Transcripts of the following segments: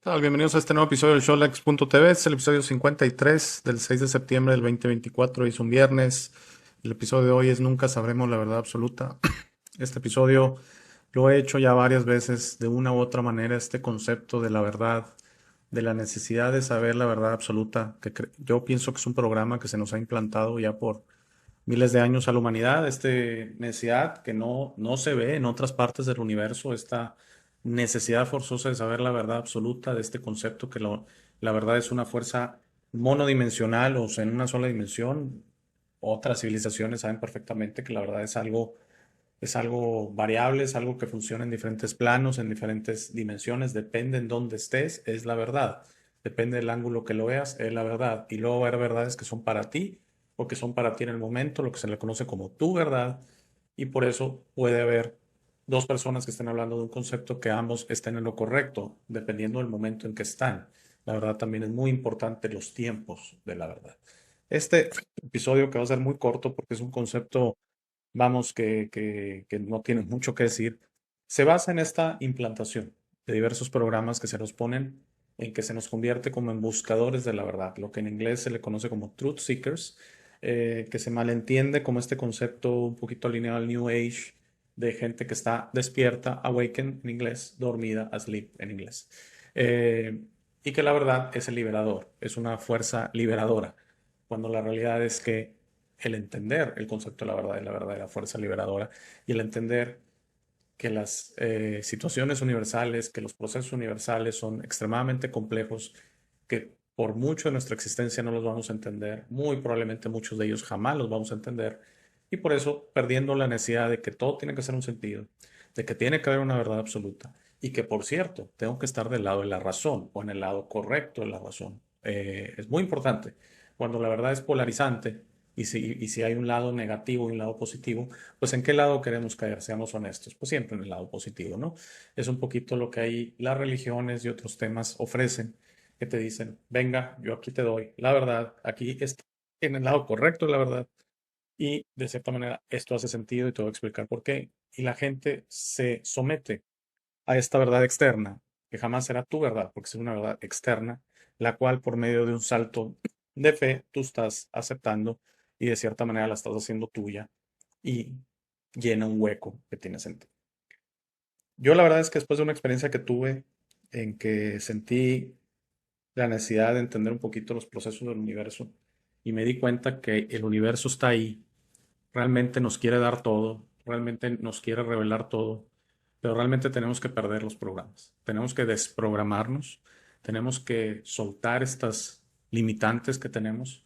Tal? Bienvenidos a este nuevo episodio del Showlex.tv. Es el episodio 53 del 6 de septiembre del 2024. Es un viernes. El episodio de hoy es Nunca sabremos la verdad absoluta. Este episodio lo he hecho ya varias veces de una u otra manera. Este concepto de la verdad, de la necesidad de saber la verdad absoluta, que yo pienso que es un programa que se nos ha implantado ya por miles de años a la humanidad, esta necesidad que no se ve en otras partes del universo, esta necesidad forzosa de saber la verdad absoluta de este concepto que la verdad es una fuerza monodimensional, o sea, en una sola dimensión. Otras civilizaciones saben perfectamente que la verdad es algo variable, es algo que funciona en diferentes planos, en diferentes dimensiones, depende en dónde estés, es la verdad. Depende del ángulo que lo veas, es la verdad. Y luego hay verdades que son para ti o que son para ti en el momento, lo que se le conoce como tu verdad. Y por eso puede haber dos personas que estén hablando de un concepto que ambos estén en lo correcto, dependiendo del momento en que están. La verdad también es muy importante los tiempos de la verdad. Este episodio que va a ser muy corto porque es un concepto, vamos, que no tiene mucho que decir, se basa en esta implantación de diversos programas que se nos ponen en que se nos convierte como en buscadores de la verdad, lo que en inglés se le conoce como truth seekers, que se malentiende como este concepto un poquito alineado al New Age de gente que está despierta, awaken en inglés, dormida, asleep en inglés. Eh, y que la verdad es el liberador, es una fuerza liberadora, cuando la realidad es que el entender el concepto de la verdad y la verdadera fuerza liberadora y el entender que las situaciones universales, que los procesos universales son extremadamente complejos, que por mucho de nuestra existencia no los vamos a entender, muy probablemente muchos de ellos jamás los vamos a entender, y por eso perdiendo la necesidad de que todo tiene que ser un sentido, de que tiene que haber una verdad absoluta, y que por cierto, tengo que estar del lado de la razón o en el lado correcto de la razón. Es muy importante. Cuando la verdad es polarizante, y si hay un lado negativo y un lado positivo, pues ¿en qué lado queremos caer? Seamos honestos, pues siempre en el lado positivo, ¿no? Es un poquito lo que ahí las religiones y otros temas ofrecen, que te dicen, venga, yo aquí te doy la verdad, aquí está en el lado correcto de la verdad, y de cierta manera esto hace sentido y te voy a explicar por qué. Y la gente se somete a esta verdad externa, que jamás será tu verdad, porque es una verdad externa, la cual por medio de un salto de fe tú estás aceptando y de cierta manera la estás haciendo tuya y llena un hueco que tienes en ti. Yo la verdad es que después de una experiencia que tuve en que sentí la necesidad de entender un poquito los procesos del universo y me di cuenta que el universo está ahí, realmente nos quiere dar todo, realmente nos quiere revelar todo, pero realmente tenemos que perder los programas, tenemos que desprogramarnos, tenemos que soltar estas limitantes que tenemos,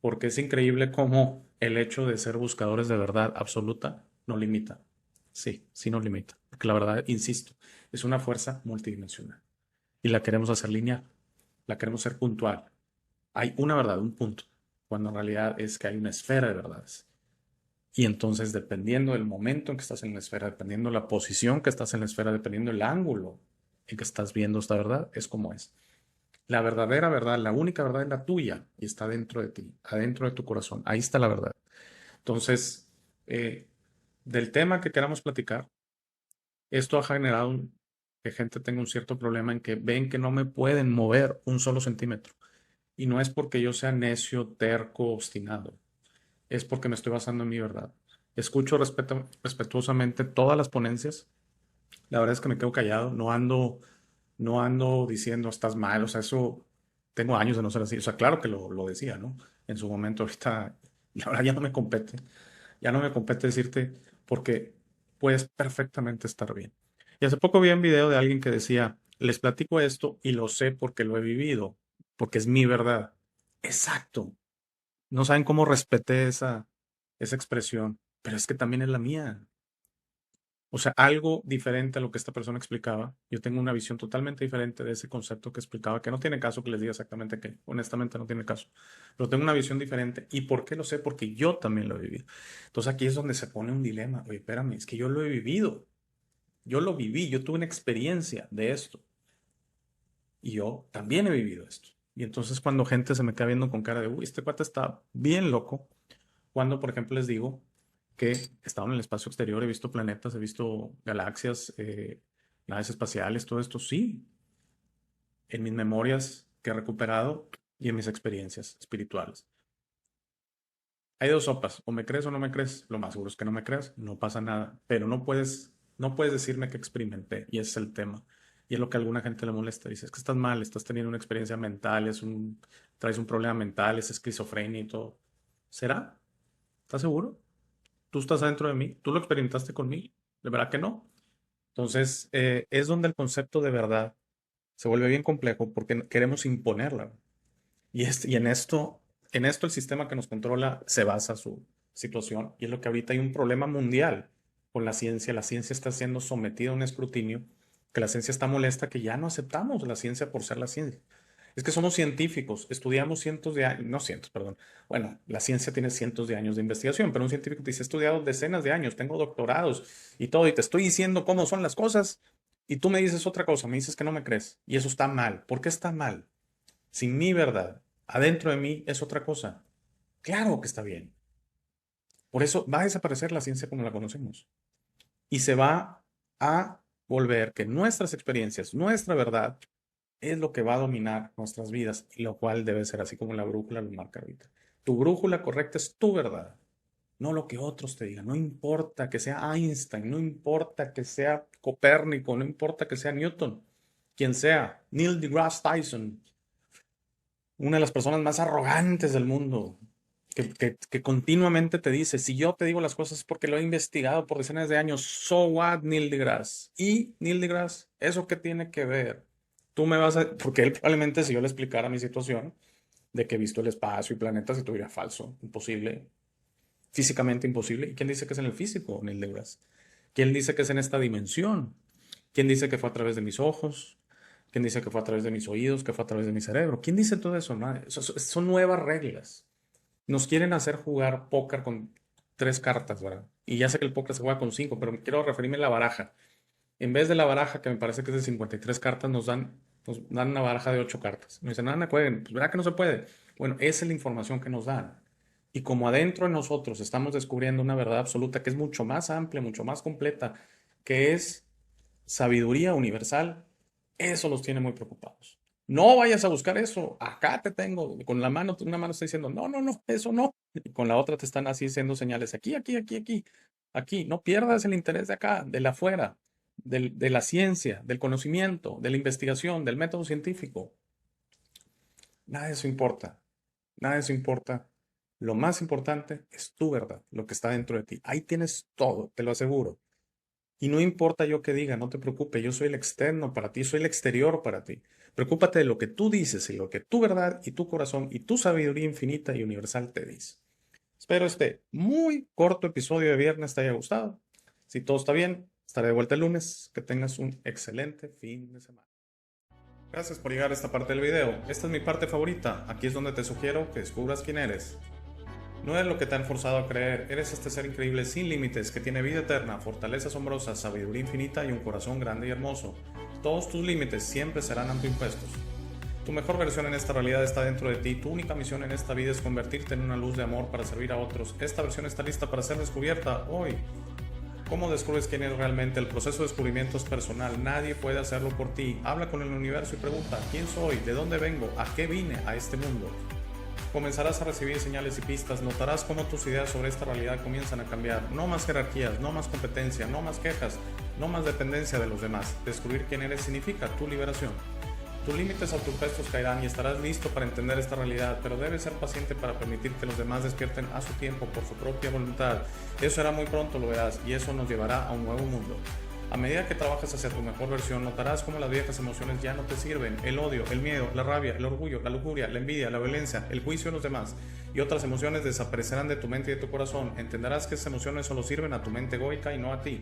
porque es increíble cómo el hecho de ser buscadores de verdad absoluta nos limita. Sí, sí nos limita, porque la verdad, insisto, es una fuerza multidimensional y la queremos hacer lineal, la queremos ser puntual. Hay una verdad, un punto, cuando en realidad es que hay una esfera de verdades. Y entonces, dependiendo del momento en que estás en la esfera, dependiendo de la posición que estás en la esfera, dependiendo del ángulo en que estás viendo esta verdad, es como es. La verdadera verdad, la única verdad es la tuya y está dentro de ti, adentro de tu corazón. Ahí está la verdad. Entonces, eh, del tema que queramos platicar, esto ha generado que gente tenga un cierto problema en que ven que no me pueden mover un solo centímetro. Y no es porque yo sea necio, terco, obstinado, es porque me estoy basando en mi verdad. Escucho respetuosamente todas las ponencias. La verdad es que me quedo callado, no ando diciendo estás mal, o sea, eso tengo años de no ser así. O sea, claro que lo decía, ¿no? En su momento, ahorita, la verdad ya no me compete decirte porque puedes perfectamente estar bien. Y hace poco vi un video de alguien que decía, les platico esto y lo sé porque lo he vivido, porque es mi verdad. Exacto. No saben cómo respeté esa expresión, pero es que también es la mía. O sea, algo diferente a lo que esta persona explicaba. Yo tengo una visión totalmente diferente de ese concepto que explicaba, que no tiene caso que les diga exactamente qué, honestamente no tiene caso. Pero tengo una visión diferente. ¿Y por qué lo sé? Porque yo también lo he vivido. Entonces aquí es donde se pone un dilema. Oye, espérame, es que yo lo he vivido. Yo lo viví, yo tuve una experiencia de esto. Y yo también he vivido esto. Y entonces cuando gente se me queda viendo con cara de, uy, este cuate está bien loco, cuando, por ejemplo, les digo que he estado en el espacio exterior, he visto planetas, he visto galaxias, naves espaciales, todo esto, sí, en mis memorias que he recuperado y en mis experiencias espirituales. Hay dos sopas, o me crees o no me crees. Lo más seguro es que no me creas, no pasa nada, pero no puedes decirme que experimenté, y ese es el tema. Y es lo que a alguna gente le molesta. Dice, es que estás mal, estás teniendo una experiencia mental, traes un problema mental, es esquizofrenia y todo. ¿Será? ¿Estás seguro? ¿Tú estás adentro de mí? ¿Tú lo experimentaste conmigo? ¿De verdad que no? Entonces, es donde el concepto de verdad se vuelve bien complejo porque queremos imponerla. Y en esto el sistema que nos controla se basa su situación. Y es lo que ahorita hay un problema mundial con la ciencia. La ciencia está siendo sometida a un escrutinio, que la ciencia está molesta, que ya no aceptamos la ciencia por ser la ciencia. Es que somos científicos, estudiamos cientos de años, no cientos, perdón. Bueno, la ciencia tiene cientos de años de investigación, pero un científico te dice, he estudiado decenas de años, tengo doctorados y todo, y te estoy diciendo cómo son las cosas, y tú me dices otra cosa, me dices que no me crees, y eso está mal. ¿Por qué está mal? Si mi verdad adentro de mí es otra cosa, claro que está bien. Por eso va a desaparecer la ciencia como la conocemos, y se va a volver que nuestras experiencias, nuestra verdad, es lo que va a dominar nuestras vidas, y lo cual debe ser así como la brújula lo marca ahorita. Tu brújula correcta es tu verdad, no lo que otros te digan. No importa que sea Einstein, no importa que sea Copérnico, no importa que sea Newton, quien sea, Neil deGrasse Tyson, una de las personas más arrogantes del mundo, que continuamente te dice, si yo te digo las cosas es porque lo he investigado por decenas de años. So what, Neil deGrasse? Y Neil deGrasse, ¿eso qué tiene que ver? Tú me vas a... Porque él probablemente, si yo le explicara mi situación de que he visto el espacio y planetas, y tuviera falso, imposible, físicamente imposible. ¿Y quién dice que es en el físico, Neil deGrasse? ¿Quién dice que es en esta dimensión? ¿Quién dice que fue a través de mis ojos? ¿Quién dice que fue a través de mis oídos? ¿Que fue a través de mi cerebro? ¿Quién dice todo eso? No, son nuevas reglas. Nos quieren hacer jugar póker con 3 cartas, ¿verdad? Y ya sé que el póker se juega con 5, pero quiero referirme a la baraja. En vez de la baraja, que me parece que es de 53 cartas, nos dan una baraja de 8 cartas. Me dicen, no, no pueden. Pues, ¿verdad que no se puede? Bueno, esa es la información que nos dan. Y como adentro de nosotros estamos descubriendo una verdad absoluta que es mucho más amplia, mucho más completa, que es sabiduría universal, eso los tiene muy preocupados. No vayas a buscar eso, acá te tengo, con la mano, una mano está diciendo, no, no, no, eso no, y con la otra te están así haciendo señales, aquí, aquí, aquí, aquí, aquí, no pierdas el interés de acá, de la afuera, de la ciencia, del conocimiento, de la investigación, del método científico. Nada de eso importa, nada de eso importa. Lo más importante es tu verdad, lo que está dentro de ti. Ahí tienes todo, te lo aseguro. Y no importa yo qué diga, no te preocupes, yo soy el externo para ti, soy el exterior para ti. Preocúpate de lo que tú dices y lo que tu verdad y tu corazón y tu sabiduría infinita y universal te dice. Espero este muy corto episodio de viernes te haya gustado. Si todo está bien, estaré de vuelta el lunes. Que tengas un excelente fin de semana. Gracias por llegar a esta parte del video. Esta es mi parte favorita. Aquí es donde te sugiero que descubras quién eres. No eres lo que te han forzado a creer, eres este ser increíble sin límites que tiene vida eterna, fortaleza asombrosa, sabiduría infinita y un corazón grande y hermoso. Todos tus límites siempre serán autoimpuestos. Tu mejor versión en esta realidad está dentro de ti. Tu única misión en esta vida es convertirte en una luz de amor para servir a otros. Esta versión está lista para ser descubierta hoy. ¿Cómo descubres quién es realmente? El proceso de descubrimiento es personal. Nadie puede hacerlo por ti. Habla con el universo y pregunta, ¿quién soy? ¿De dónde vengo? ¿A qué vine a este mundo? Comenzarás a recibir señales y pistas, notarás cómo tus ideas sobre esta realidad comienzan a cambiar. No más jerarquías, no más competencia, no más quejas, no más dependencia de los demás. Descubrir quién eres significa tu liberación. Tus límites autoimpuestos caerán y estarás listo para entender esta realidad, pero debes ser paciente para permitir que los demás despierten a su tiempo por su propia voluntad. Eso será muy pronto, lo verás, y eso nos llevará a un nuevo mundo. A medida que trabajas hacia tu mejor versión, notarás cómo las viejas emociones ya no te sirven. El odio, el miedo, la rabia, el orgullo, la lujuria, la envidia, la violencia, el juicio de los demás y otras emociones desaparecerán de tu mente y de tu corazón. Entenderás que esas emociones solo sirven a tu mente egoica y no a ti.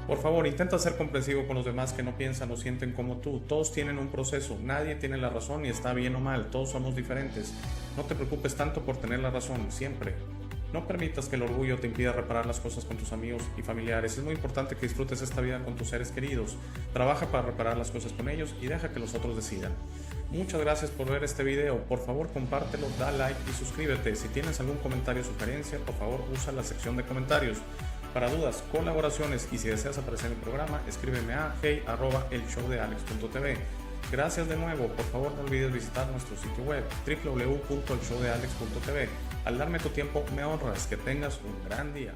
Por favor, intenta ser comprensivo con los demás que no piensan o sienten como tú. Todos tienen un proceso, nadie tiene la razón y está bien o mal, todos somos diferentes. No te preocupes tanto por tener la razón, siempre. No permitas que el orgullo te impida reparar las cosas con tus amigos y familiares. Es muy importante que disfrutes esta vida con tus seres queridos. Trabaja para reparar las cosas con ellos y deja que los otros decidan. Muchas gracias por ver este video. Por favor, compártelo, da like y suscríbete. Si tienes algún comentario o sugerencia, por favor, usa la sección de comentarios. Para dudas, colaboraciones y si deseas aparecer en el programa, escríbeme a hey@elshowdealex.tv. Gracias de nuevo. Por favor, no olvides visitar nuestro sitio web www.elshowdealex.tv. Al darme tu tiempo me honras. Que tengas un gran día.